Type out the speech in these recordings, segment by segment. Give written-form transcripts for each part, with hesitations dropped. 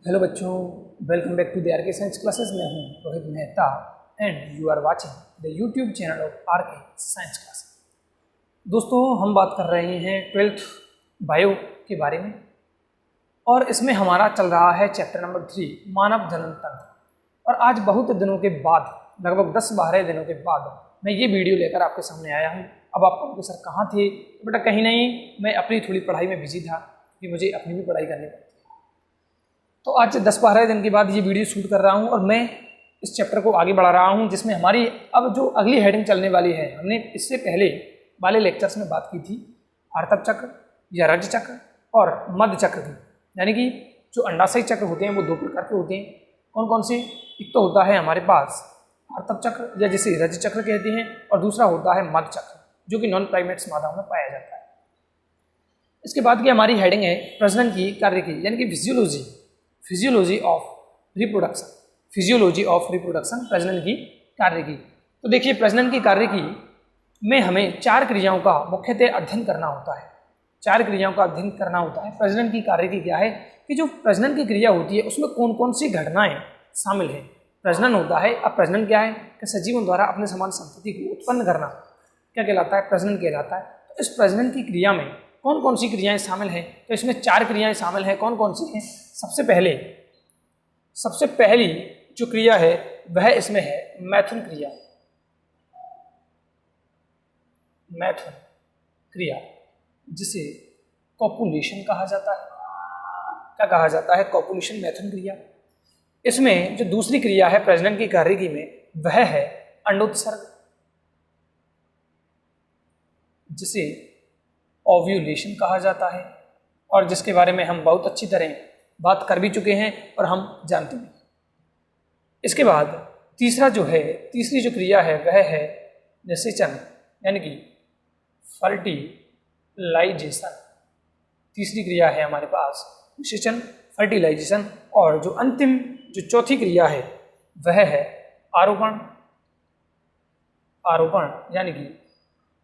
Hello बच्चों, welcome back to the R K science classes. मैं हूं Rohit Mehta and you are watching the YouTube channel of R K science classes. दोस्तों, हम बात कर रहे हैं 12th बायो के बारे में और इसमें हमारा चल रहा है चैप्टर नंबर 3 मानव जनन तंत्र। और आज बहुत दिनों के बाद, लगभग 10-12 दिनों के बाद मैं ये वीडियो लेकर आपके सामने आया हूँ। अब आप कहोगे सर कहाँ थे? बेटा कहीं नहीं, मैं अपनी थोड़ी पढ़ाई में बिजी था कि मुझे अपनी भी पढ़ाई करनी पड़ती है। तो आज 10-12 दिन के बाद ये वीडियो शूट कर रहा हूँ और मैं इस चैप्टर को आगे बढ़ा रहा हूँ, जिसमें हमारी अब जो अगली हेडिंग चलने वाली है। हमने इससे पहले वाले लेक्चर्स में बात की थी आर्तव चक्र या रज चक्र और मध्य चक्र की। यानी कि जो अंडाशय चक्र होते हैं वो दो प्रकार के होते हैं। कौन कौन से? एक तो होता है हमारे पास आर्तव चक्र या जिसे रज चक्र कहते हैं, और दूसरा होता है मध्य चक्र जो कि नॉन प्राइमेट्स मादाओं में पाया जाता है। इसके बाद की हमारी हेडिंग है प्रजनन की कार्य की, यानी कि physiology of reproduction. Physiology of reproduction, प्रजनन की कार्य की। तो देखिए, प्रजनन की कार्य की में हमें 4 क्रियाओं का मुख्यतः अध्ययन करना होता है। 4 क्रियाओं का अध्ययन करना होता है। प्रजनन की कार्य की क्या है कि जो प्रजनन की क्रिया होती है उसमें कौन कौन सी घटनाएं शामिल है। प्रजनन होता है। अब प्रजनन क्या है कि सजीवों द्वारा अपने समान संतति को उत्पन्न करना क्या कहलाता है? प्रजनन कहलाता है। तो इस प्रजनन की क्रिया में कौन कौन सी क्रियाएं शामिल हैं? तो इसमें 4 क्रियाएं शामिल हैं। कौन कौन सी हैं? सबसे पहली जो क्रिया है वह इसमें है मैथुन क्रिया। मैथुन क्रिया जिसे कॉपुलेशन कहा जाता है। क्या कहा जाता है? कॉपुलेशन, मैथुन क्रिया। इसमें जो दूसरी क्रिया है प्रजनन की कार्य की में वह है अंडोत्सर्ग, जिसे ओव्यूलेशन कहा जाता है और जिसके बारे में हम बहुत अच्छी तरह बात कर भी चुके हैं और हम जानते हैं। इसके बाद तीसरी जो क्रिया है वह है निषेचन, यानी कि फर्टिलाइजेशन। तीसरी क्रिया है हमारे पास निषेचन, फर्टिलाइजेशन। और जो अंतिम जो चौथी क्रिया है वह है आरोपण यानी कि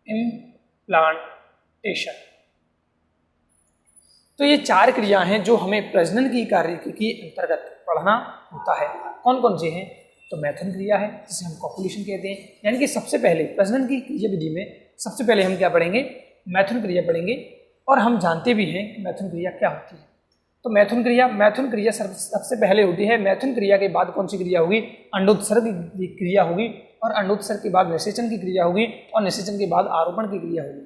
इम्प्लांटेशन। तो ये 4 क्रियाएं हैं जो हमें प्रजनन की कार्य के अंतर्गत पढ़ना होता है। कौन कौन से हैं? तो मैथुन क्रिया है जिसे हम कॉपुलेशन कहते हैं। यानी कि सबसे पहले प्रजनन की क्रिया विधि में सबसे पहले हम क्या पढ़ेंगे? मैथुन क्रिया पढ़ेंगे। और हम जानते भी हैं कि मैथुन क्रिया क्या होती है। तो मैथुन क्रिया सबसे पहले होती है। मैथुन क्रिया के बाद कौन सी क्रिया होगी? अंडोत्सर्ग की क्रिया होगी, और अंडोत्सर्ग के बाद निषेचन की क्रिया होगी, और निषेचन के बाद आरोपण की क्रिया होगी।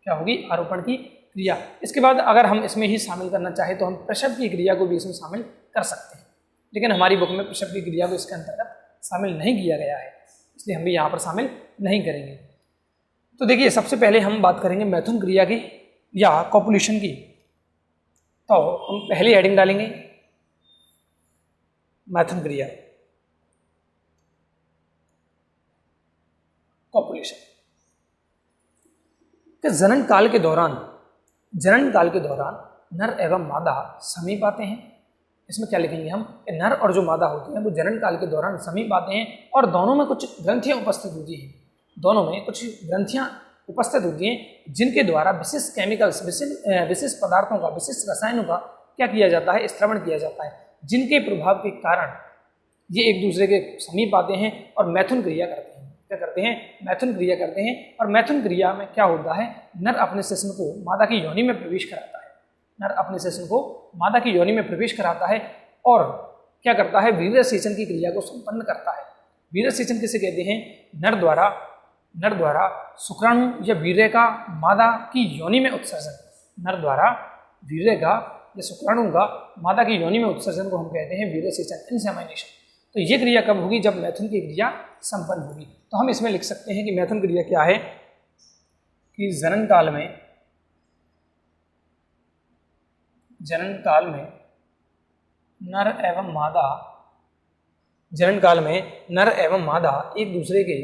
क्या होगी? आरोपण की क्रिया। इसके बाद अगर हम इसमें ही शामिल करना चाहें तो हम प्रसव की क्रिया को भी इसमें शामिल कर सकते हैं, लेकिन हमारी बुक में प्रसव की क्रिया को इसके अंतर्गत शामिल नहीं किया गया है, इसलिए हम भी यहाँ पर शामिल नहीं करेंगे। तो देखिए, सबसे पहले हम बात करेंगे मैथुन क्रिया की या कॉपुलेशन की। तो हम पहली हेडिंग डालेंगे मैथुन क्रिया, कॉपुलेशन। जनन काल के दौरान नर एवं मादा समीप आते हैं। इसमें क्या लिखेंगे हम? नर और जो मादा होती हैं वो जनन काल के दौरान समीप आते हैं और दोनों में कुछ ग्रंथियां उपस्थित होती हैं। जिनके द्वारा विशिष्ट केमिकल्स, विशिष्ट पदार्थों का, विशिष्ट रसायनों का क्या किया जाता है? स्त्रवण किया जाता है, जिनके प्रभाव के कारण ये एक दूसरे के समीप आते हैं और मैथुन क्रिया करते हैं। क्या करते हैं? मैथुन क्रिया करते हैं। और मैथुन क्रिया में क्या होता है? नर अपने शिश्न को मादा की योनि में प्रवेश कराता है और क्या करता है? वीर्य सेचन की क्रिया को संपन्न करता है। वीर्य सेचन किसे कहते हैं? नर द्वारा शुक्राणु या वीर्य का मादा की योनि में उत्सर्जन। नर द्वारा वीर्य का या शुक्राणु का मादा की योनि में उत्सर्जन को हम कहते हैं वीर्य सेचन, इंसेमिनेशन। तो ये क्रिया कब होगी? जब मैथुन की क्रिया संपन्न होगी। तो हम इसमें लिख सकते हैं कि मैथुन क्रिया क्या है कि जनन काल में नर एवं मादा एक दूसरे के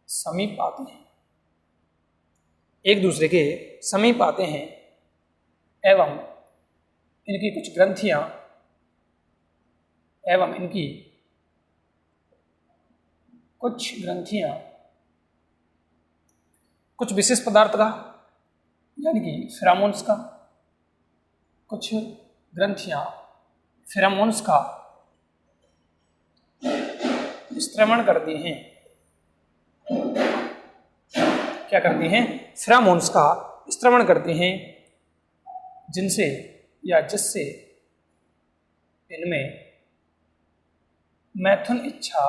समीप आते हैं एवं इनकी कुछ ग्रंथियां कुछ विशेष पदार्थ का यानी कि फेरामोन्स का, कुछ ग्रंथियां फेरामोन्स का स्त्रवण करती हैं। क्या करती हैं? फेरामोन्स का स्त्रवण करती हैं, जिनसे या जिससे इनमें मैथुन इच्छा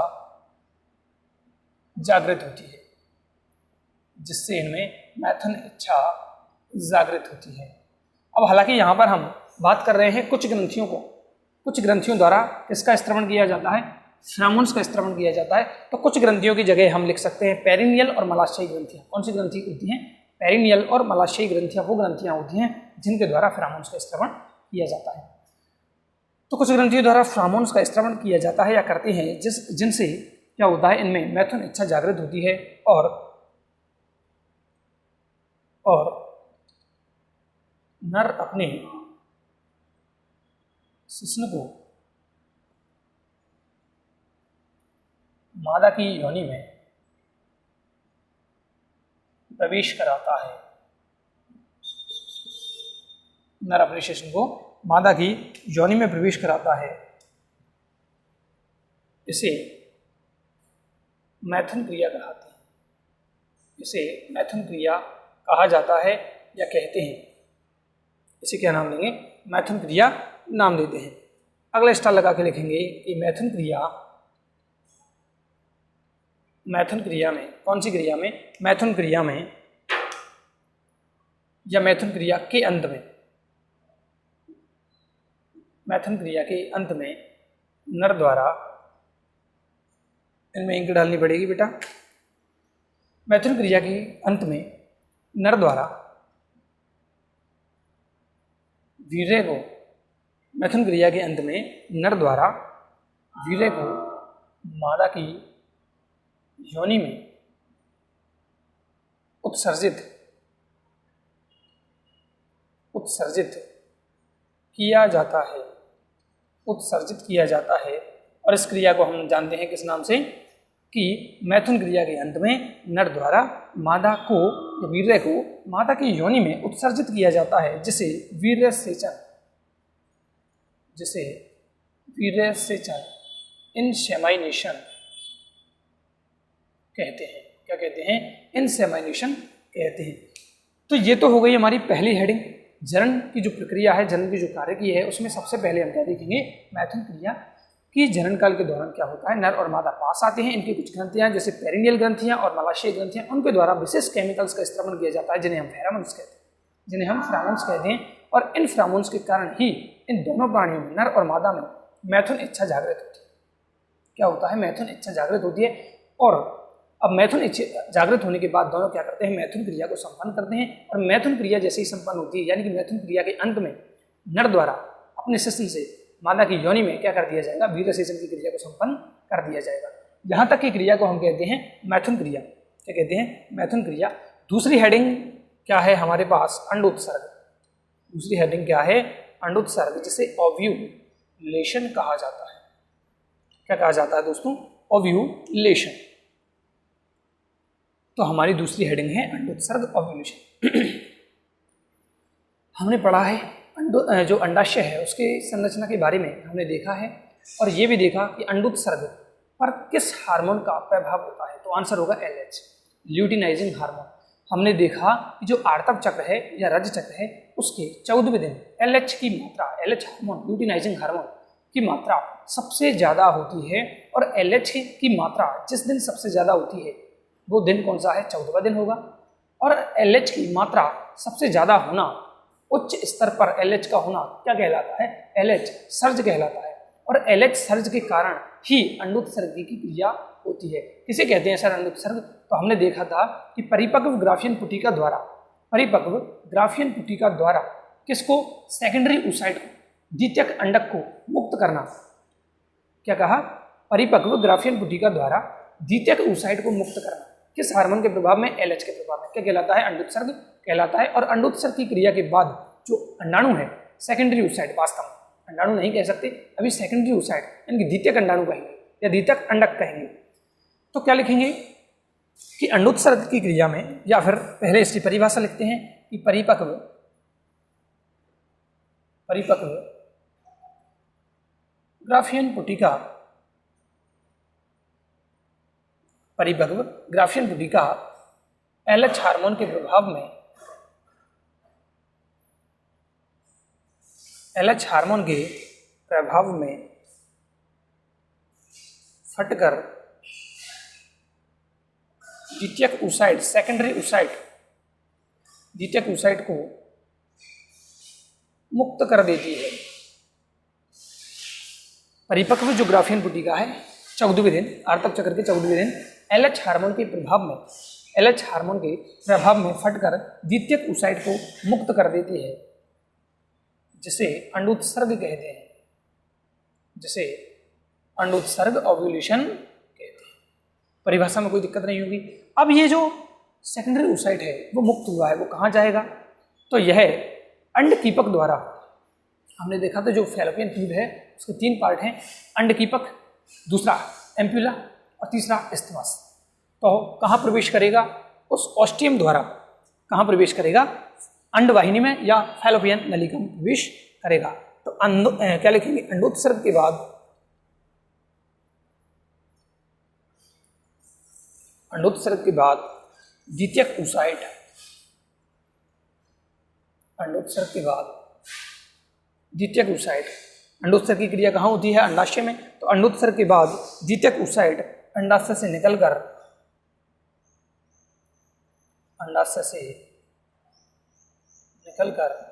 जागृत होती है, जिससे इनमें मैथुन इच्छा जागृत होती है। अब हालांकि यहाँ पर हम बात कर रहे हैं कुछ ग्रंथियों को, कुछ ग्रंथियों द्वारा किसका स्त्रवण किया जाता है? फेरामोन्स का स्त्रवण किया जाता है। तो कुछ ग्रंथियों की जगह हम लिख सकते हैं पेरिनियल और मलाशयी ग्रंथियां। कौन सी ग्रंथि होती हैं? पेरिनियल और मलाशयी ग्रंथियां वो ग्रंथियां होती हैं जिनके द्वारा फेरामोन्स का स्त्रवण किया जाता है। तो कुछ ग्रंथियों द्वारा फेरामोन्स का स्त्रवण किया जाता है या करते हैं, जिनसे क्या होता है? इनमें मैथुन इच्छा जागृत होती है और नर अपने शिश्न को मादा की योनि में प्रवेश कराता है। नर अपने शिश्न को मादा की योनि में प्रवेश कराता है। इसे मैथुन क्रिया कहते हैं। इसे मैथुन क्रिया कहा जाता है या कहते हैं। इसे क्या नाम देंगे? मैथुन क्रिया नाम देते हैं। अगला स्टार लगा के लिखेंगे कि मैथुन क्रिया में कौन सी क्रिया में? मैथुन क्रिया में या मैथुन क्रिया के अंत में, मैथुन क्रिया के अंत में नर द्वारा, इनमें इंक डालनी पड़ेगी बेटा। मैथुन क्रिया के अंत में नर द्वारा वीर्य को, मैथुन क्रिया के अंत में नर द्वारा वीर्य को मादा की योनि में उत्सर्जित किया जाता है। उत्सर्जित किया जाता है। और इस क्रिया को हम जानते हैं किस नाम से? कि मैथुन क्रिया के अंत में नर द्वारा मादा को, वीर्य को मादा की योनि में उत्सर्जित किया जाता है, जिसे वीर्य सेचन इनसेमाइनेशन कहते हैं। क्या कहते हैं? इनसेमाइनेशन कहते हैं। तो ये तो हो गई हमारी पहली हेडिंग। जनन की जो प्रक्रिया है, जनन की जो कार्य की है, उसमें सबसे पहले हम क्या देखेंगे? मैथुन क्रिया कि जनन काल के दौरान क्या होता है? नर और मादा पास आते हैं। इनकी कुछ ग्रंथियां जैसे पेरिनियल ग्रंथियां और मलाशयी ग्रंथियां, उनके द्वारा विशेष केमिकल्स का स्त्रवण किया जाता है, जिन्हें हम फेरामोन्स कहते हैं। और इन फेरामोन्स के कारण ही इन दोनों प्राणियों में, नर और मादा में, मैथुन इच्छा जागृत होती है। क्या होता है? मैथुन इच्छा जागृत होती है। और अब मैथुन इच्छा जागृत होने के बाद दोनों क्या करते हैं? मैथुन क्रिया को संपन्न करते हैं। और मैथुन क्रिया जैसे ही संपन्न होती है, यानी कि मैथुन क्रिया के अंत में नर द्वारा अपने शिश्न से मादा की योनि में क्या कर दिया जाएगा? वीर्य सेचन की क्रिया को संपन्न कर दिया जाएगा। यहाँ तक की क्रिया को हम कहते हैं मैथुन क्रिया। क्या कहते हैं? मैथुन क्रिया। दूसरी हेडिंग क्या है हमारे पास? अंडोत्सर्ग। दूसरी हेडिंग क्या है? अंडोत्सर्ग, जिसे ओव्यूलेशन कहा जाता है। क्या कहा जाता है दोस्तों? ओव्यूलेशन। तो हमारी दूसरी हेडिंग है अंडोत्सर्ग, ओव्यूलेशन। हमने पढ़ा है जो अंडाशय है उसके संरचना के बारे में हमने देखा है, और ये भी देखा कि अंडोत्सर्ग पर किस हार्मोन का प्रभाव होता है। तो आंसर होगा LH, ल्यूटिनाइजिंग हार्मोन। हमने देखा कि जो आर्तव चक्र है या रज चक्र है, उसके 14वें दिन LH की मात्रा, LH हार्मोन, ल्यूटिनाइजिंग हार्मोन की मात्रा सबसे ज़्यादा होती है। और LH की मात्रा जिस दिन सबसे ज़्यादा होती है वो दिन कौन सा है? 14वां दिन होगा। और LH की मात्रा सबसे ज़्यादा होना, उच्च स्तर पर LH का होना क्या कहलाता है? LH सर्ज कहलाता है। और LH सर्ज के कारण ही अंडोत्सर्ग की क्रिया होती है। किसे कहते हैं सर अंडोत्सर्ग? तो हमने देखा था कि परिपक्व ग्राफियन पुटिका द्वारा किसको? सेकेंडरी oocyte को, द्वितीयक अंडक को मुक्त करना। क्या कहा? परिपक्व ग्राफियन पुटिका द्वारा द्वितीयक oocyte को मुक्त करना। किस हार्मोन के प्रभाव में? LH के प्रभाव में। क्या कहलाता है? अंडोत्सर्ग कहलाता है। और अंडोत्सर्ग की क्रिया के बाद जो अंडाणु है, सेकेंडरी oocyte, वास्तव में अंडाणु नहीं कह सकते अभी, सेकेंडरी oocyte यानी कि द्वितीयक अंडाणु कहेंगे या द्वितीयक अंडक कहेंगे। तो क्या लिखेंगे कि अंडोत्सर्ग की क्रिया में, या फिर पहले इसकी परिभाषा लिखते हैं कि परिपक्व ग्राफियन पुटिका LH हार्मोन के प्रभाव में फटकर द्वितीयक oocyte सेकेंडरी oocyte को मुक्त कर देती है। परिपक्व जो ग्राफियन पुटिका है 14वें दिन, आर्तक चक्र के 14वें दिन LH हार्मोन के प्रभाव में फटकर द्वितीयक oocyte को मुक्त कर देती है, जिसे अंडोत्सर्ग कहते हैं, ओव्यूलेशन कहते हैं। परिभाषा में कोई दिक्कत नहीं होगी। अब ये जो सेकेंडरी oocyte है वो मुक्त हुआ है, वो कहाँ जाएगा? तो यह अंडकीपक द्वारा, हमने देखा था जो फैलोपियन ट्यूब है उसके 3 पार्ट हैं, अंडकीपक, दूसरा एम्प्यूला और तीसरा इस्थमस। तो कहाँ प्रवेश करेगा? उस ऑस्टियम द्वारा कहाँ प्रवेश करेगा? अंडवाहिनी में या फैलोपियन नलिका में प्रवेश करेगा। तो क्या लिखेंगे? अंडोत्सर्ग के बाद द्वितीयक oocyte, अंडोत्सर्ग की क्रिया कहाँ होती है? अंडाशय में। तो अंडोत्सर्ग के बाद द्वितीयक oocyte अंडाशय से निकलकर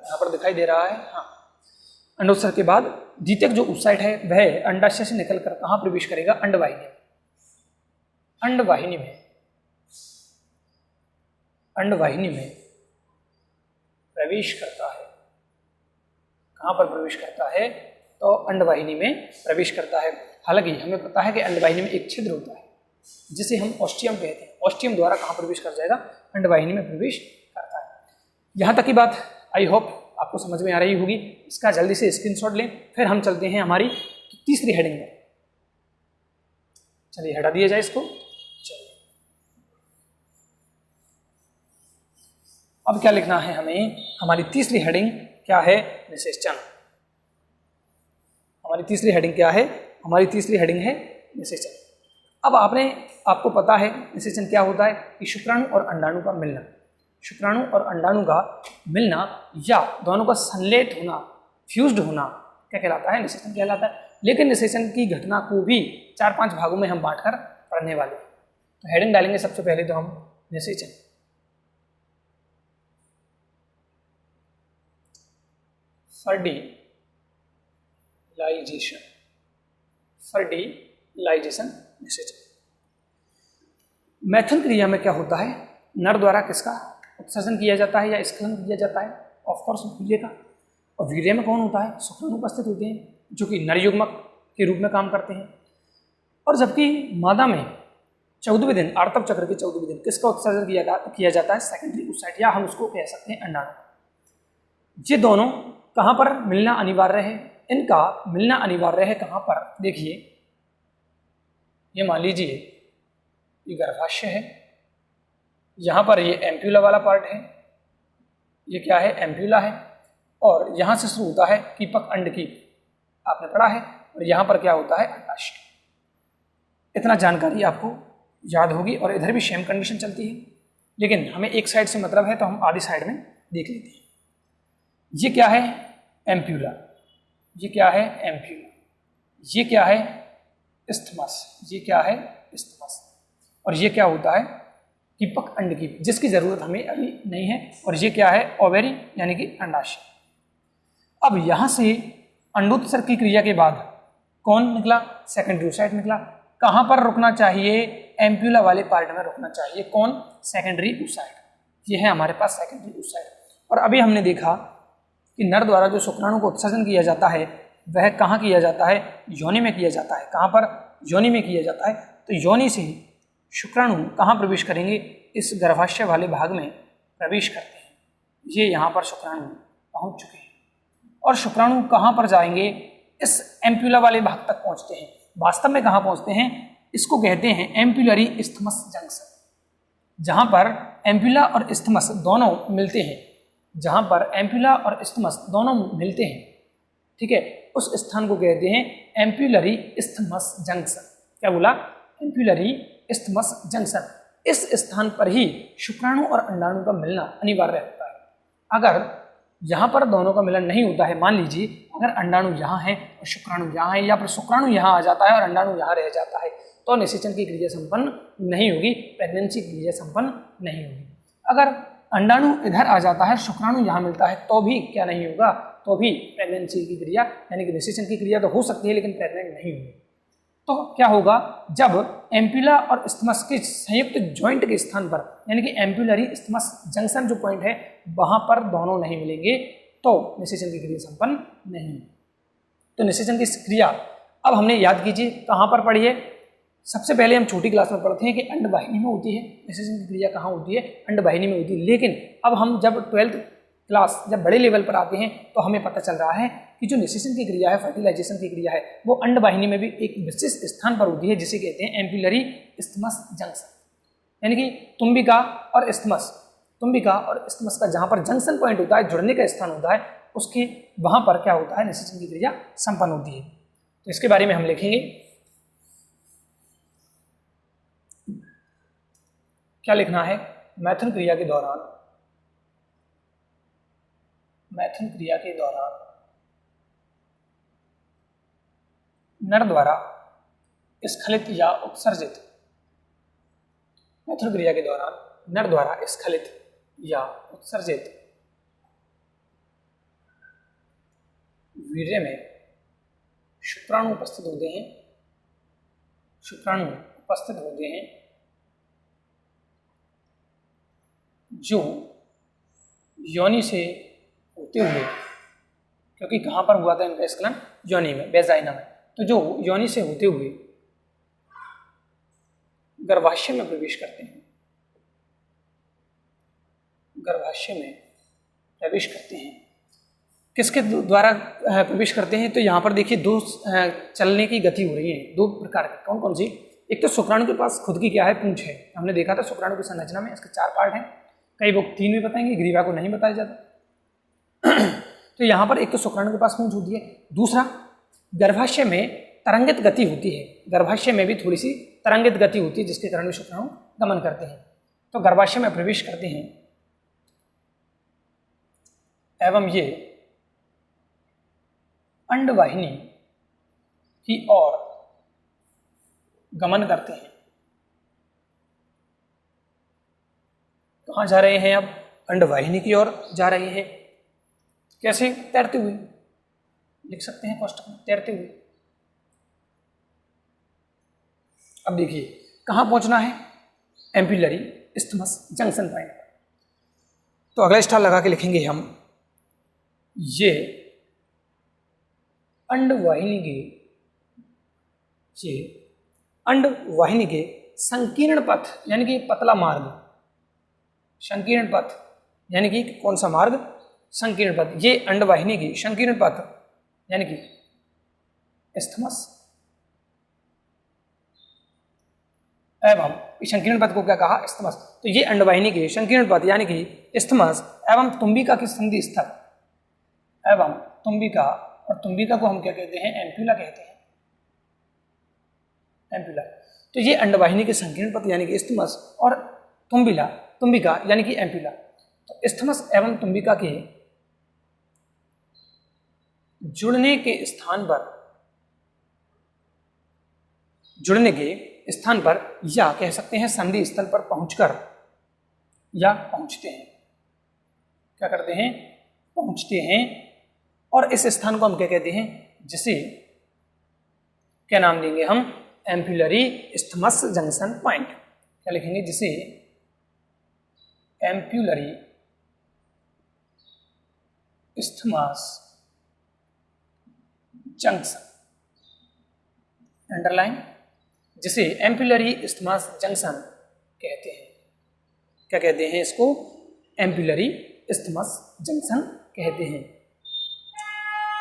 यहाँ पर दिखाई दे रहा है, हाँ, अंडोत्सर्ग के बाद द्वितीयक जो oocyte है वह अंडाशय से निकलकर कहाँ प्रवेश करेगा? अंडवाहिनी में प्रवेश करता है। कहाँ पर प्रवेश करता है? तो अंडवाहिनी में प्रवेश करता है। हालांकि हमें पता है कि अंडवाहिनी में एक छिद्र होता है जिसे हम ऑस्टियम कहते हैं। ऑस्टियम द्वारा कहाँ प्रवेश कर जाएगा? अंडवाहिनी में प्रवेश करता है। यहाँ तक की बात आई होप आपको समझ में आ रही होगी। इसका जल्दी से स्क्रीनशॉट लें, फिर हम चलते हैं हमारी तीसरी हेडिंग में। चलिए हटा दिया जाए इसको। चलिए अब क्या लिखना है हमें? हमारी तीसरी हेडिंग क्या है? निषेचन। हमारी तीसरी हेडिंग क्या है? हमारी तीसरी हेडिंग है निषेचन। अब आपको पता है निषेचन क्या होता है कि शुक्राणु और अंडाणु का मिलना या दोनों का संलेट होना, फ्यूज्ड होना क्या कहलाता है? निषेचन कहलाता है। लेकिन निषेचन की घटना को भी 4-5 भागों में हम बांटकर पढ़ने वाले हैं। तो हेडिंग डालेंगे सबसे पहले तो हम निषेचन। फर्टिलाइजेशन निषेचन। मैथन क्रिया में क्या होता है? नर द्वारा किसका उत्सर्जन किया जाता है या स्खलन किया जाता है? ऑफ कोर्स वीर्य का। और वीर्य में कौन होता है? शुक्राणु उपस्थित होते हैं जो कि नर युग्मक के रूप में काम करते हैं। और जबकि मादा में 14वें दिन, आर्तव चक्र के 14वें दिन किसका उत्सर्जन किया जाता है? सेकेंडरी oocyte, या हम उसको कह सकते हैं अंडाणु। ये दोनों कहाँ पर मिलना अनिवार्य है? इनका मिलना अनिवार्य है कहाँ पर? देखिए, ये मान लीजिए ये गर्भाशय है, यहाँ पर ये एम्प्यूला वाला पार्ट है, ये क्या है? एम्प्यूला है, और यहाँ से शुरू होता है कीपक, अंडकीप आपने पढ़ा है, और यहाँ पर क्या होता है? अंडाशय। इतना जानकारी आपको याद होगी। और इधर भी सेम कंडीशन चलती है, लेकिन हमें एक साइड से मतलब है तो हम आधी साइड में देख लेते हैं। ये क्या है? एम्प्यूला। ये क्या है? एम्प्यूला। ये क्या है? इस्थमस। ये क्या है? इस्थमस। और ये क्या होता है? कीपक, अंडकीप, जिसकी जरूरत हमें अभी नहीं है। और ये क्या है? ओवेरी यानी कि अंडाशय। अब यहाँ से अंडोत्सर्ग की क्रिया के बाद कौन निकला? सेकेंडरी oocyte निकला। कहाँ पर रुकना चाहिए? एम्प्यूला वाले पार्ट में रुकना चाहिए। कौन? Secondary oocyte। ये है हमारे पास सेकेंडरी oocyte। और अभी हमने देखा कि नर द्वारा जो शुक्राणु को उत्सर्जन किया जाता है वह कहाँ किया जाता है? योनि में किया जाता है। कहाँ पर? योनि में किया जाता है। तो योनि से शुक्राणु कहाँ प्रवेश करेंगे? इस गर्भाशय वाले भाग में प्रवेश करते हैं। ये यहाँ पर शुक्राणु पहुँच चुके हैं। और शुक्राणु कहाँ पर जाएंगे? इस एम्प्यूला वाले भाग तक पहुँचते हैं। वास्तव में कहाँ पहुँचते हैं? इसको कहते हैं एम्प्यूलरी इस्थमस जंक्शन, जहाँ पर एम्प्यूला और इस्थमस दोनों मिलते हैं। जहाँ पर एम्पुला और इस्थमस दोनों मिलते हैं, ठीक है, उस स्थान को कहते हैं एम्पुलरी इस्थमस जंक्शन। क्या बोला? Ampullary isthmus junction. इस स्थान पर ही शुक्राणु और अंडाणु का मिलना अनिवार्य होता है। अगर यहाँ पर दोनों का मिलन नहीं होता है, मान लीजिए अगर अंडाणु यहाँ है और शुक्राणु यहाँ है, या फिर शुक्राणु यहाँ आ जाता है और अंडाणु यहाँ रह जाता है, तो निषेचन की क्रिया संपन्न नहीं होगी, प्रेगनेंसी की क्रिया संपन्न नहीं होगी। अगर अंडाणु इधर आ जाता है, शुक्राणु यहाँ मिलता है, तो भी क्या नहीं होगा? तो भी प्रेगनेंसी की क्रिया यानी कि निषेचन की क्रिया तो हो सकती है लेकिन प्रेग्नेंट नहीं होगी। तो क्या होगा? जब एम्पुला और इस्थमस के संयुक्त जॉइंट के स्थान पर यानी कि एम्पुलरी इस्थमस जंक्शन जो पॉइंट है वहां पर दोनों नहीं मिलेंगे, तो निषेचन की क्रिया संपन्न नहीं। तो निषेचन की क्रिया अब हमने याद कीजिए कहाँ पर पढ़ी है। सबसे पहले हम छोटी क्लास में पढ़ते हैं कि अंडवाहिनी में होती है निषेचन की क्रिया। कहाँ होती है? अंडवाहिनी में होती है। लेकिन अब हम जब 12th क्लास जब बड़े लेवल पर आते हैं तो हमें पता चल रहा है कि जो निषेचन की क्रिया है, फर्टिलाइजेशन की क्रिया है, वो अंडवाहिनी में भी एक विशिष्ट स्थान पर होती है जिसे कहते हैं एम्पुलरी इस्थमस जंक्शन। यानी कि तुम्बिका और इस्थमस, तुम्बिका और इस्थमस का जहाँ पर जंक्शन पॉइंट होता है, जुड़ने का स्थान होता है, उसके वहाँ पर क्या होता है? निषेचन की क्रिया संपन्न होती है। तो इसके बारे में हम लिखेंगे। क्या लिखना है? मैथुन क्रिया के दौरान, मैथुन क्रिया के दौरान नर द्वारा स्खलित या उत्सर्जित, मैथुन क्रिया के दौरान नर द्वारा स्खलित या उत्सर्जित वीर्य में शुक्राणु उपस्थित होते हैं, शुक्राणु उपस्थित होते हैं जो योनि से होते हुए, क्योंकि कहाँ पर हुआ था इनका स्खलन? योनि में, वेजाइना में, तो जो योनि से होते हुए गर्भाशय में प्रवेश करते हैं, गर्भाशय में प्रवेश करते हैं। किसके द्वारा प्रवेश करते हैं? तो यहाँ पर देखिए दो चलने की गति हो रही है, दो प्रकार की। कौन कौन सी? एक तो शुक्राणु के पास खुद की क्या है? पूंछ है। हमने देखा था शुक्राणु की संरचना में इसके 4 पार्ट हैं, कई लोग 3 भी बताएंगे, ग्रीवा को नहीं बताया जाता। तो यहाँ पर एक तो शुक्राणु के पास पूंछ होती है, दूसरा गर्भाशय में तरंगित गति होती है, गर्भाशय में भी थोड़ी सी तरंगित गति होती है जिसके कारण शुक्राणु गमन करते हैं। तो गर्भाशय में प्रवेश करते हैं एवं ये अंडवाहिनी की ओर गमन करते हैं। कहाँ जा रहे हैं? अब अंडवाहिनी की ओर जा रहे हैं। कैसे? तैरते हुए, लिख सकते हैं कोष्टक में, तैरते हुए। अब देखिए कहाँ पहुंचना है? Ampullary isthmus junction point. तो अगला स्टार लगा के लिखेंगे हम, ये अंडवाहिनी के, ये अंडवाहिनी के संकीर्ण पथ यानी कि पतला मार्ग, संकीर्ण पथ यानी कि कौन सा मार्ग? संकीर्ण पथ। ये अंडवाहिनी की संकीर्ण पथ यानी कि इस्थमस एवं संकीर्ण पथ को क्या कहा? इस्थमस। तो ये अंडवाहिनी के संकीर्ण पथ यानी कि इस्थमस एवं तुम्बिका की संधि स्थल, एवं तुम्बिका, और तुम्बिका को हम क्या कहते हैं? एम्पुला कहते हैं, एम्पुला। तो ये अंडवाहिनी के संकीर्ण पथ यानी कि इस्थमस और तुम्बिका यानी कि एम्पुला। तो इस्थमस एवं तुम्बिका के जुड़ने के स्थान पर, जुड़ने के स्थान पर या कह सकते हैं संधि स्थल पर पहुंचकर या पहुंचते हैं। क्या करते हैं? पहुंचते हैं। और इस स्थान को हम क्या कहते हैं? जिसे क्या नाम देंगे हम? Ampullary isthmus junction point. क्या लिखेंगे? जिसे एम्पुलरी इस्थमस जंक्शन, अंडरलाइन, जिसे एम्पुलरी इस्थमस जंक्शन कहते हैं। क्या कहते हैं इसको? एम्पुलरी इस्थमस जंक्शन कहते हैं,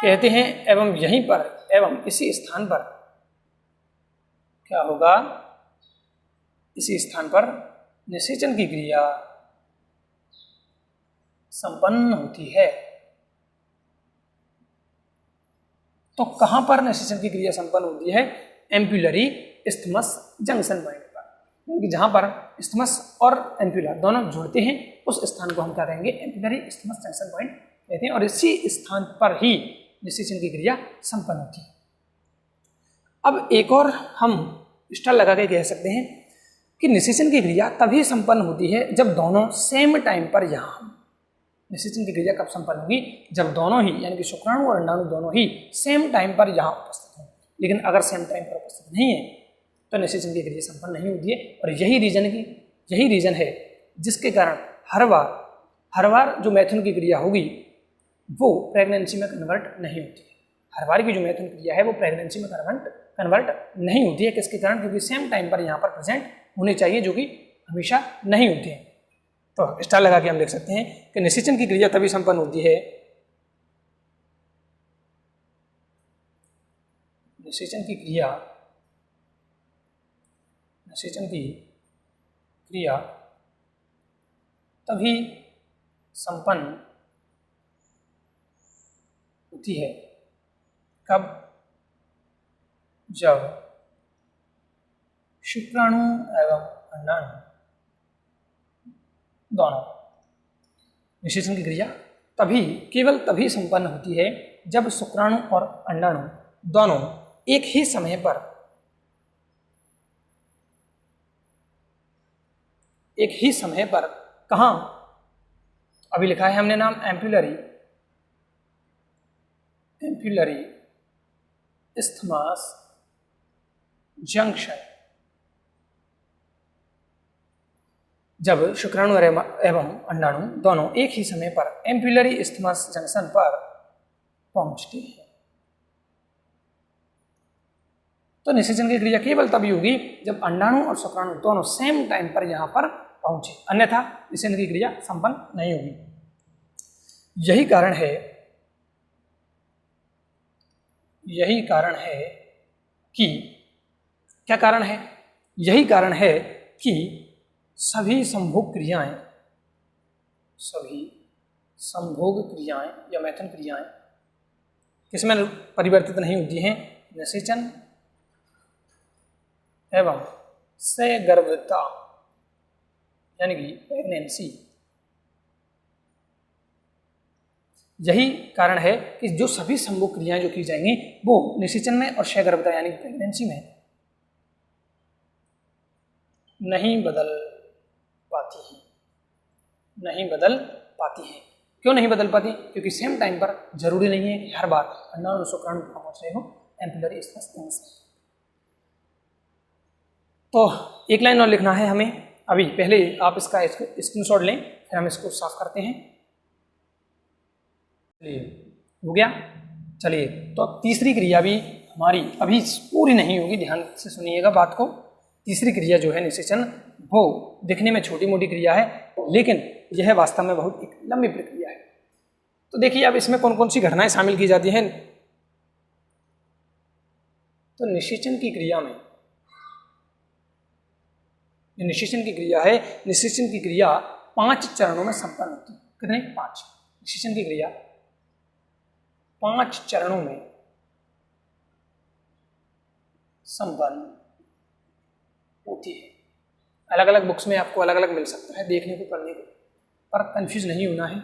कहते हैं। एवं यहीं पर, एवं इसी स्थान पर क्या होगा? इसी स्थान पर निषेचन की क्रिया संपन्न होती है। तो कहां पर निषेचन की क्रिया संपन्न होती है? एम्पुलरी इस्थमस जंक्शन पॉइंट पर, क्योंकि जहां पर इस्थमस और एम्पुलर दोनों जुड़ते हैं उस स्थान को हम क्या कहेंगे? एम्पुलरी इस्थमस जंक्शन पॉइंट कहते हैं, और इसी स्थान पर ही निषेचन की क्रिया संपन्न होती है। अब एक और हम स्टार लगा के कह सकते हैं कि निषेचन की क्रिया तभी संपन्न होती है जब दोनों सेम टाइम पर यहाँ, निषेचन की क्रिया कब संपन्न होगी? जब दोनों ही, यानी कि शुक्राणु और अंडाणु दोनों ही सेम टाइम पर यहाँ उपस्थित हों। लेकिन अगर सेम टाइम पर उपस्थित नहीं है तो निषेचन की क्रिया संपन्न नहीं होती है। और यही रीजन है जिसके कारण हर बार जो मैथुन की क्रिया होगी वो प्रेगनेंसी में कन्वर्ट नहीं होती है। हर बार की जो मैथुन क्रिया है वो प्रेगनेंसी में कन्वर्ट नहीं होती है। किसके कारण? क्योंकि सेम टाइम पर यहाँ पर प्रेजेंट होने चाहिए, जो कि हमेशा नहीं होती है। तो स्टार लगा के हम देख सकते हैं कि निषेचन की क्रिया तभी संपन्न होती है, निषेचन की क्रिया तभी संपन्न होती है कब? जब शुक्राणु एवं अंडाणु दोनों, निषेचन की क्रिया केवल तभी संपन्न होती है जब शुक्राणु और अंडाणु दोनों एक ही समय पर कहाँ? अभी लिखा है हमने नाम एम्पुलरी इस्थमस जंक्शन। जब शुक्राणु एवं अंडाणु दोनों एक ही समय पर एम्पुलरी इस्थमस जंक्शन पर पहुंचते हैं तो निषेचन की क्रिया केवल तभी होगी जब अंडाणु और शुक्राणु दोनों सेम टाइम पर यहां पर पहुंचे, अन्यथा निषेचन की क्रिया संपन्न नहीं होगी। यही कारण है कि सभी संभोग क्रियाएं या मैथुन क्रियाएं किसमें परिवर्तित नहीं होती हैं? निषेचन एवं सगर्भता यानी कि प्रेगनेंसी। यही कारण है कि जो सभी संभोग क्रियाएं जो की जाएंगी वो निषेचन में और सगर्भता यानी कि प्रेगनेंसी में नहीं बदल पाती है। क्यों नहीं बदल पाती? क्योंकि सेम टाइम पर जरूरी नहीं है कि हर बार अंडाणु और शुक्राणु पहुंच रहे हो एम्पुलरी इस्थमस जंक्शन। तो एक लाइन और लिखना है हमें। अभी पहले आप इसका स्क्रीनशॉट लें, फिर हम इसको साफ करते हैं। चलिए, हो गया। चलिए, तो तीसरी क्रिया भी हमारी अभी पूरी नहीं होगी, ध्यान से सुनिएगा बात को। तीसरी क्रिया जो है निषेचन, वो दिखने में छोटी मोटी क्रिया है, लेकिन यह वास्तव में बहुत एक लंबी प्रक्रिया है। तो देखिए अब इसमें कौन कौन सी घटनाएं शामिल की जाती हैं। तो निषेचन की क्रिया में निषेचन की क्रिया है, निषेचन की क्रिया 5 चरणों में संपन्न होती है। कितने? 5। निषेचन की क्रिया 5 चरणों में संपन्न होती है। अलग अलग बुक्स में आपको अलग अलग मिल सकता है देखने को, पढ़ने को, पर कंफ्यूज नहीं होना है।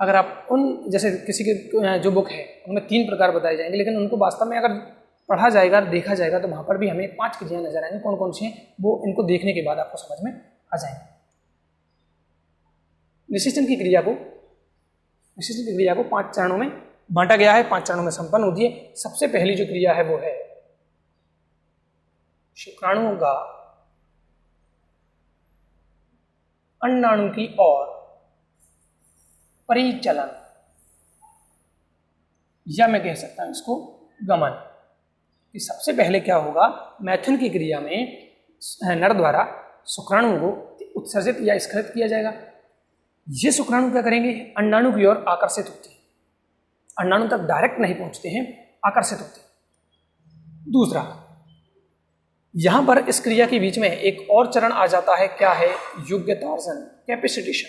अगर आप जैसे किसी के जो बुक है उनमें 3 प्रकार बताए जाएंगे, लेकिन उनको वास्तव में अगर पढ़ा जाएगा, देखा जाएगा, तो वहाँ पर भी हमें 5 क्रियाएं नजर आएंगी। कौन कौन सी हैं वो इनको देखने के बाद आपको समझ में आ जाएंगे। निषेचन की क्रिया को 5 चरणों में बांटा गया है, 5 चरणों में संपन्न होती है। सबसे पहली जो क्रिया है वो है शुक्राणुओं का अंडाणु की ओर परिचलन, या मैं कह सकता हूं इसको गमन। कि सबसे पहले क्या होगा, मैथुन की क्रिया में नर द्वारा शुक्राणुओं को उत्सर्जित या स्खलित किया जाएगा। ये शुक्राणु क्या करेंगे, अंडाणु की ओर आकर्षित होते हैं, अंडाणु तक डायरेक्ट नहीं पहुंचते हैं, आकर्षित होते हैं। दूसरा, यहां पर इस क्रिया के बीच में एक और चरण आ जाता है, क्या है, योग्यतार्जन, कैपेसिटेशन।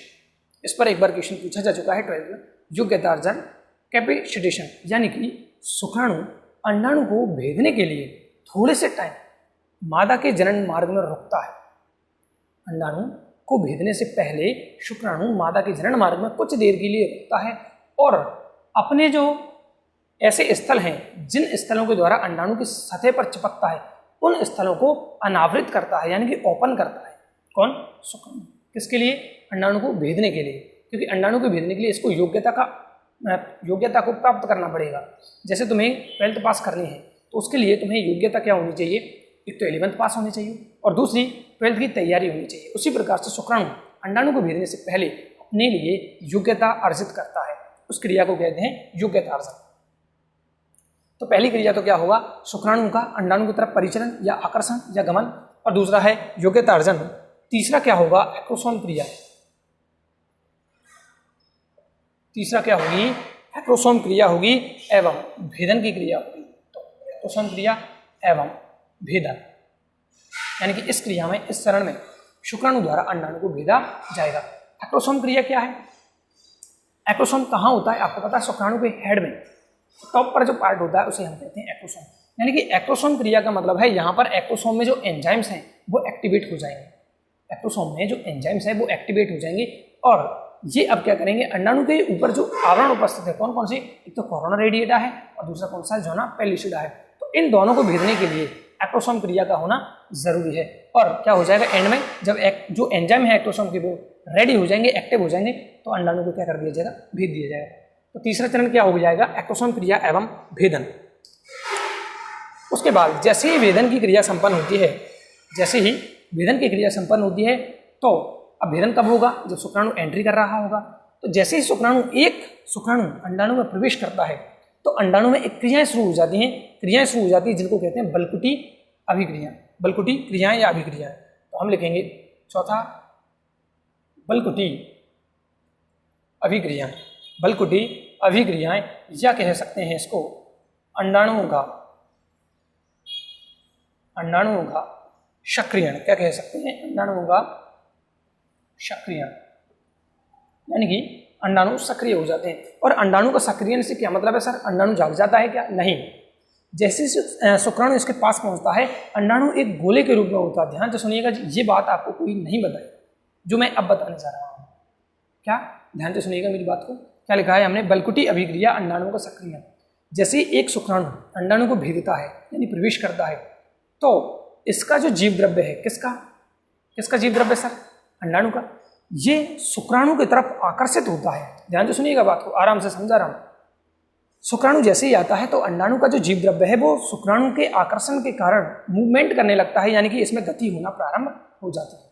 इस पर एक बार क्वेश्चन पूछा जा चुका है 12th में। योग्यतार्जन कैपेसिटेशन, यानी कि शुक्राणु अंडाणु को भेदने के लिए थोड़े से टाइम मादा के जनन मार्ग में रुकता है। अंडाणु को भेदने से पहले शुक्राणु मादा के जनन मार्ग में कुछ देर के लिए रुकता है और अपने जो ऐसे स्थल हैं जिन स्थलों के द्वारा अंडाणु की सतह पर चिपकता है उन स्थलों को अनावृत करता है, यानी कि ओपन करता है। कौन? शुक्राणु। किसके लिए? अंडाणु को भेदने के लिए, क्योंकि अंडाणु को भेदने के लिए इसको योग्यता को प्राप्त करना पड़ेगा। जैसे तुम्हें 12th पास करनी है तो उसके लिए तुम्हें योग्यता क्या होनी चाहिए? एक तो 11th पास होनी चाहिए और दूसरी 12th की तैयारी होनी चाहिए। उसी प्रकार से शुक्राणु अंडाणु को भेदने से पहले अपने लिए योग्यता अर्जित करता है, उस क्रिया को कहते हैं योग्यतार्जन। तो पहली क्रिया तो क्या होगा? शुक्राणु का अंडाणु की तरफ परिचलन या आकर्षण या गमन, और दूसरा है योग्यतार्जन। तीसरा क्या होगा? एक्रोसोम क्रिया। तीसरा क्या होगी? एक्रोसोम क्रिया होगी एवं भेदन की क्रिया होगी। तो एक्रोसोम क्रिया एवं भेदन, यानी कि इस क्रिया में, इस चरण में शुक्राणु द्वारा अंडाणु को भेदा जाएगा। एक्रोसोम क्रिया क्या है? एक्रोसोम कहाँ होता है? आपको पता है, शुक्राणु के हेड में टॉप पर जो पार्ट होता है उसे हम कहते हैं एक्रोसोम। यानी कि एक्रोसोम क्रिया का मतलब है यहाँ पर एक्रोसोम में जो एंजाइम्स हैं वो एक्टिवेट हो जाएंगे। एक्रोसोम में जो एंजाइम्स हैं वो एक्टिवेट हो जाएंगे और ये अब क्या करेंगे? अंडाणु के ऊपर जो आवरण उपस्थित है, कौन कौन से? एक तो कोरोना रेडिएटा है और दूसरा कौन सा? जोना पेलिसिडा है। तो इन दोनों को भेदने के लिए एक्रोसोम क्रिया का होना जरूरी है। और क्या हो जाएगा एंड में? जब जो एंजाइम है एक्रोसोम के वो रेडी हो जाएंगे, एक्टिव हो जाएंगे, तो अंडाणु को क्या कर दिया जाएगा? भेद दिया जाएगा। तो तीसरा चरण क्या हो जाएगा? एक्रोसोम क्रिया एवं भेदन। उसके बाद जैसे ही भेदन की क्रिया संपन्न होती है, जैसे ही भेदन की क्रिया संपन्न होती है, तो अब भेदन कब होगा? जब शुक्राणु एंट्री कर रहा होगा। तो जैसे ही एक शुक्राणु अंडाणु में प्रवेश करता है तो अंडाणु में एक क्रियाएं शुरू हो जाती हैं, जिनको कहते हैं बलकुटी अभिक्रिया। बलकुटी क्रियाएं या अभिक्रियाएं। तो हम लिखेंगे चौथा बलकुटी अभिक्रियाएं। बलकुटी अभिक्रियाएं, या कह सकते हैं इसको अंडाणुओं का सक्रियण। क्या कह सकते हैं? अंडाणुओं का सक्रियण, यानी कि अंडाणु सक्रिय हो जाते हैं। और अंडाणु का सक्रियण से क्या मतलब है सर? अंडाणु जाग जाता है क्या? नहीं। जैसे शुक्राणु इसके पास पहुंचता है, अंडाणु एक गोले के रूप में होता है। ध्यान से सुनिएगा, ये बात आपको कोई नहीं बताई जो मैं अब बताने जा रहा हूँ। क्या? ध्यान से सुनिएगा मेरी बात को। क्या लिखा है हमने? बलकुटी अभिक्रिया अंडाणु का सक्रियण। जैसे एक शुक्राणु अंडाणु को भेदता है, यानी प्रवेश करता है, तो इसका जो जीव द्रव्य है, किसका जीव द्रव्य सर? अंडाणु का। ये शुक्राणु की तरफ आकर्षित होता है। ध्यान से सुनिएगा बात को, आराम से समझा रहा हूं। शुक्राणु जैसे ही आता है तो अंडाणु का जो जीव द्रव्य है वो शुक्राणु के आकर्षण के कारण मूवमेंट करने लगता है, यानी कि इसमें गति होना प्रारंभ हो जाती है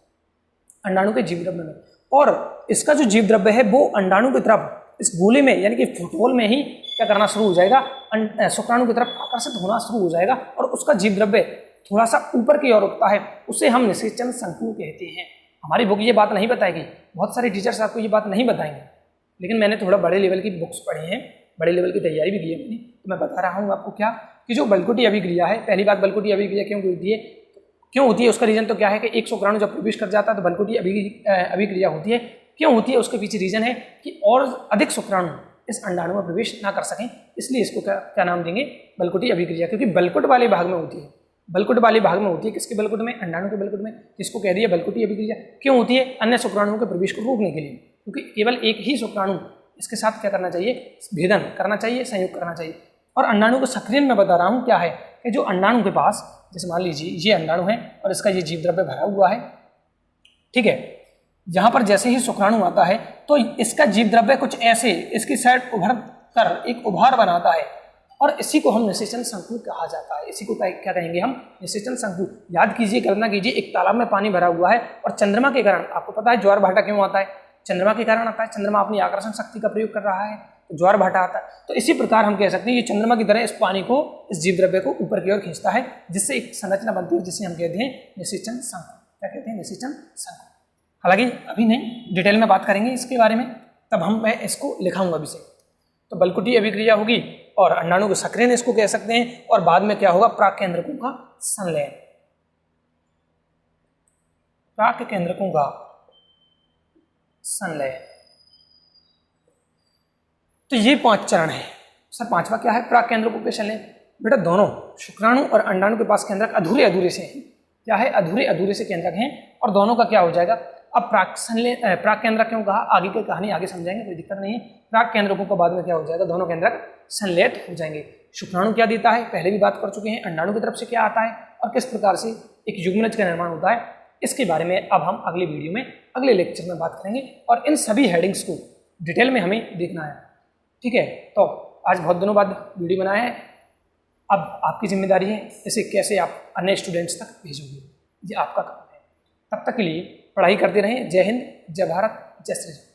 अंडाणु के जीव द्रव्य में। और इसका जो जीव द्रव्य है वो अंडाणु की तरफ, इस गोले में यानी कि फुटबॉल में ही क्या करना शुरू हो जाएगा? शुक्राणु की तरफ आकर्षित होना शुरू हो जाएगा और उसका जीव द्रव्य थोड़ा सा ऊपर की ओर उठता है। उसे हम निषेचन संकुल कहते हैं। हमारी बुक ये बात नहीं बताएगी, बहुत सारे टीचर्स आपको ये बात नहीं बताएंगे, लेकिन मैंने थोड़ा बड़े लेवल की बुक्स पढ़ी हैं, बड़े लेवल की तैयारी भी की है मैंने, तो मैं बता रहा हूँ आपको क्या कि जो बलकुटी अभिक्रिया है, पहली बात बलकुटी अभिक्रिया क्यों होती है उसका रीजन तो क्या है कि एक शुक्राणु जब प्रवेश कर जाता है तो बलकुटी अभिक्रिया होती है। क्यों होती है? उसके पीछे रीजन है कि और अधिक शुक्राणु इस अंडाणु में प्रवेश ना कर सकें, इसलिए इसको क्या नाम देंगे? बलकुटी अभिक्रिया। क्योंकि बलकुट वाले भाग में होती है, बलकुट वाले भाग में होती है। किसके बलकुट में? अंडाणु के बलकुट में। इसको कह दिया बलकुटी अभिक्रिया। क्यों होती है? अन्य शुक्राणुओं के प्रवेश को रोकने के लिए, क्योंकि केवल एक ही शुक्राणु इसके साथ क्या करना चाहिए? भेदन करना चाहिए, संयोग करना चाहिए। और अंडाणु को सक्रियण में बता रहा हूँ क्या है कि जो अंडाणु के पास, जैसे मान लीजिए ये अंडाणु है और इसका ये जीव द्रव्य भरा हुआ है, ठीक है। यहाँ पर जैसे ही शुक्राणु आता है तो इसका जीव द्रव्य कुछ ऐसे इसकी साइड उभर कर एक उभार बनाता है और इसी को हम निषेचन संकुल कहा जाता है। इसी को क्या कहेंगे हम? निषेचन संकुल। याद कीजिए, कल्पना कीजिए एक तालाब में पानी भरा हुआ है और चंद्रमा के कारण, आपको पता है ज्वार भाटा क्यों आता है? चंद्रमा के कारण आता है। चंद्रमा अपनी आकर्षण शक्ति का प्रयोग कर रहा है तो ज्वार भाटा आता है। तो इसी प्रकार हम कह सकते हैं ये चंद्रमा की तरह इस पानी को, इस जीव द्रव्य को ऊपर की ओर खींचता है, जिससे एक संरचना बनती है जिसे हम कहते हैं निषेचन संकुल। क्या कहते हैं? निषेचन संकुल। हालांकि अभी नहीं, डिटेल में बात करेंगे इसके बारे में, तब मैं इसको लिखाऊंगा विषय। तो बलकुटी अभिक्रिया होगी और अंडाणु को सक्रियण इसको कह सकते हैं। और बाद में क्या होगा? प्राक केंद्रकों का संलयन। प्राक केंद्रकों का संलयन, तो ये 5 चरण है सर। 5वां क्या है? प्राक केंद्रक को कैसे लें बेटा? दोनों शुक्राणु और अंडाणु के पास केंद्रक अधूरे अधूरे से हैं। क्या है? अधूरे अधूरे से केंद्रक हैं और दोनों का क्या हो जाएगा? अब प्राक केंद्रक क्यों कहा? आगे की कहानी आगे समझाएंगे, कोई दिक्कत नहीं है। प्राक केंद्रकों का बाद में क्या हो जाएगा? दोनों केंद्रक संलेत हो जाएंगे। शुक्राणु क्या देता है पहले भी बात कर चुके हैं। अंडाणु की तरफ से क्या आता है और किस प्रकार से एक युग्मनज का निर्माण होता है, इसके बारे में अब हम अगले वीडियो में अगले लेक्चर में बात करेंगे और इन सभी हेडिंग्स को डिटेल में हमें देखना है। ठीक है, तो आज बहुत दिनों बाद वीडियो बनाया है। अब आपकी जिम्मेदारी है इसे कैसे आप अन्य स्टूडेंट्स तक भेजोगे, ये आपका काम है। तब तक के लिए पढ़ाई करते रहें। जय हिंद, जय भारत, जय श्री राम।